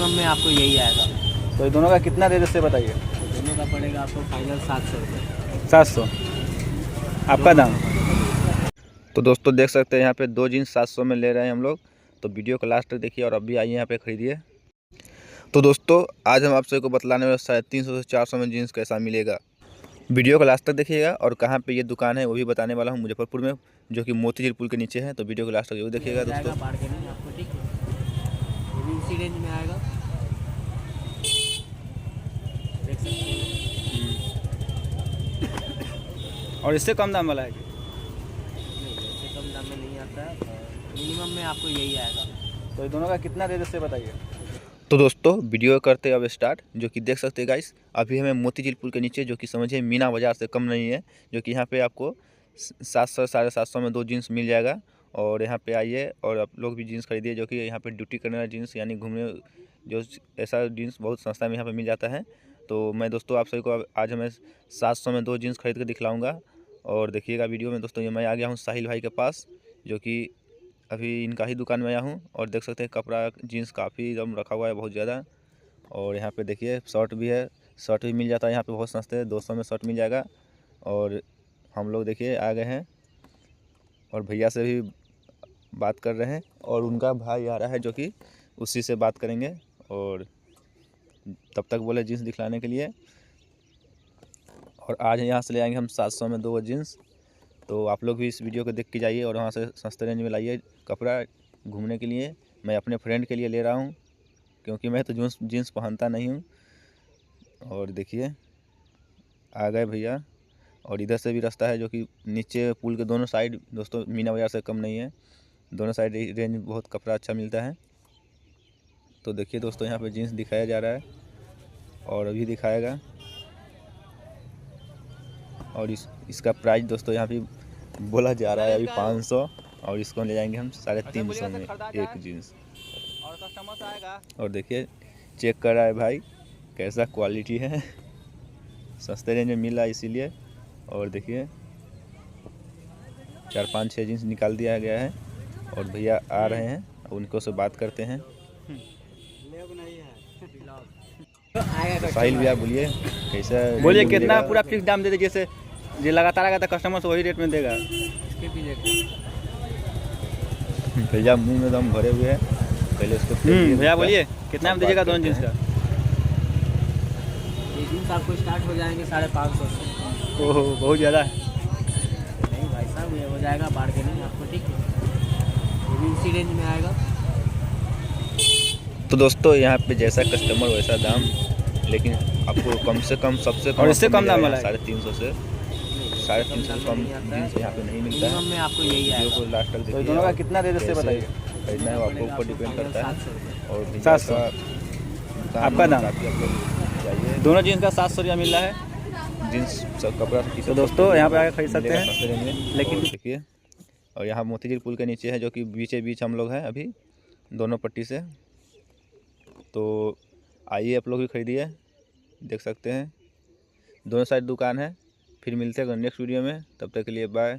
Minimum में आपको यही आएगा। तो ये दोनों का कितना दे से बताइए। दोनों का पड़ेगा आपको फाइनल 700 रुपये। 700 आपका दाम। तो दोस्तों देख सकते हैं यहाँ पे दो जीन्स 700 में ले रहे हैं हम लोग। तो वीडियो को लास्ट तक देखिए और अभी आइए यहाँ पे खरीदिए। तो दोस्तों आज हम आप सबको बतलाने वाले 350 से 400 में जीन्स कैसा मिलेगा। वीडियो को लास्ट तक देखिएगा और कहाँ पे ये दुकान है वो भी बताने वाला हूँ, मुजफ्फरपुर में, जो कि मोतीझील पुल के नीचे है। तो वीडियो को लास्ट तक जरूर देखिएगा दोस्तों। बार्गेनिंग आपको ठीक है, ये भी इसी रेंज में आएगा, देख सकते हैं। और इससे कम दाम वाला है नहीं, इससे कम दाम में नहीं आता है, मिनिमम में आपको यही आएगा। तो ये दोनों का कितना दे से बताइए। तो दोस्तों वीडियो करते हैं अब स्टार्ट। जो कि देख सकते हैं गाइस, अभी हमें मोतीझील पुल के नीचे, जो कि समझिए मीना बाज़ार से कम नहीं है, जो कि यहाँ पे आपको 700 750 में दो जीन्स मिल जाएगा। और यहाँ पे आइए और आप लोग भी जीन्स खरीदिए, जो कि यहाँ पे ड्यूटी करने वाला जीन्स यानी घूमने जो ऐसा जीन्स बहुत सस्ता में यहाँ पे मिल जाता है। तो मैं दोस्तों आप सभी को आज हमें 700 में दो जीन्स खरीद कर दिखलाऊँगा और देखिएगा वीडियो में। दोस्तों ये मैं आ गया हूँ साहिल भाई के पास, जो कि अभी इनका ही दुकान में आया हूँ। और देख सकते हैं कपड़ा जीन्स काफ़ी एकदम रखा हुआ है बहुत ज़्यादा। और यहाँ पे देखिए शर्ट भी है, शर्ट भी मिल जाता है यहाँ पे बहुत सस्ते, 200 में शर्ट मिल जाएगा। और हम लोग देखिए आ गए हैं और भैया से भी बात कर रहे हैं और उनका भाई आ रहा है, जो कि उसी से बात करेंगे। और तब तक बोले जीन्स दिखलाने के लिए। और आज यहाँ से ले आएंगे हम 700 में दो जीन्स। तो आप लोग भी इस वीडियो को देख के जाइए और वहाँ से सस्ते रेंज में लाइए कपड़ा घूमने के लिए। मैं अपने फ्रेंड के लिए ले रहा हूँ, क्योंकि मैं तो जीन्स पहनता नहीं हूँ। और देखिए आ गए भैया। और इधर से भी रास्ता है, जो कि नीचे पुल के दोनों साइड दोस्तों मीना बाज़ार से कम नहीं है, दोनों साइड रेंज बहुत कपड़ा अच्छा मिलता है। तो देखिए दोस्तों यहाँ पे जीन्स दिखाया जा रहा है और अभी दिखाएगा। और इसका प्राइस दोस्तों यहाँ पे बोला जा रहा है अभी 500, और इसको ले जाएंगे हम 350 में एक जीन्स। और कस्टमर से आएगा और देखिए चेक कर रहा है भाई कैसा क्वालिटी है, सस्ते रेंज में मिल रहा है इसीलिए। और देखिए 4 5 6 जीन्स निकाल दिया गया है और भैया आ रहे हैं, उनको से बात करते हैं। तो साहिल भैया बोलिए कैसा, बोलिए कितना पूरा फिक्स दाम दे दीजिए, जैसे जो लगातार आएगा तो कस्टमर से वही रेट में देगा। इसके भी रेट भैया मुंह में दम भरे हुए हैं, पहले उसको भैया बोलिए कितना में दीजिएगा दोनों जींस का। ये जीन्स आपको स्टार्ट हो जाएंगे 550 से। ओहो बहुत ज़्यादा है। नहीं भाई साहब, ये हो जाएगा बार्गेनिंग आपको ठीक है, ये भी इसी रेंज में आएगा। तो दोस्तों यहाँ पे जैसा कस्टमर वैसा दाम, लेकिन आपको कम से कम सबसे कम और इससे कम दाम वाला है 350 से 350 से कम जीन्स यहाँ पे नहीं मिलता है। मिनिमम में आपको यही वीडियो आएगा। को लास्ट तक तो देखिए। दोनों का कितना दे से बताइए। खरीदना है वो आपके ऊपर डिपेंड करता है। 700 रुपये। और भैया 700 का आपका दाम। काफ़ी आप लोग जाइए, दोनों जीन्स का 700 रुपया मिल रहा है। जीन्स सब कपड़ा तो दोस्तों यहाँ पे आके खरीद सकते हैं। सस्ते रेंज में। लेकिन और देखिए, और यहाँ मोतीझील पुल के नीचे है, जो कि बीच हम लोग हैं अभी दोनों पट्टी से। तो आइए आप लोग भी खरीदिए, देख सकते हैं दोनों साइड दुकान है। फिर मिलते हैं नेक्स्ट वीडियो में, तब तक के लिए बाय।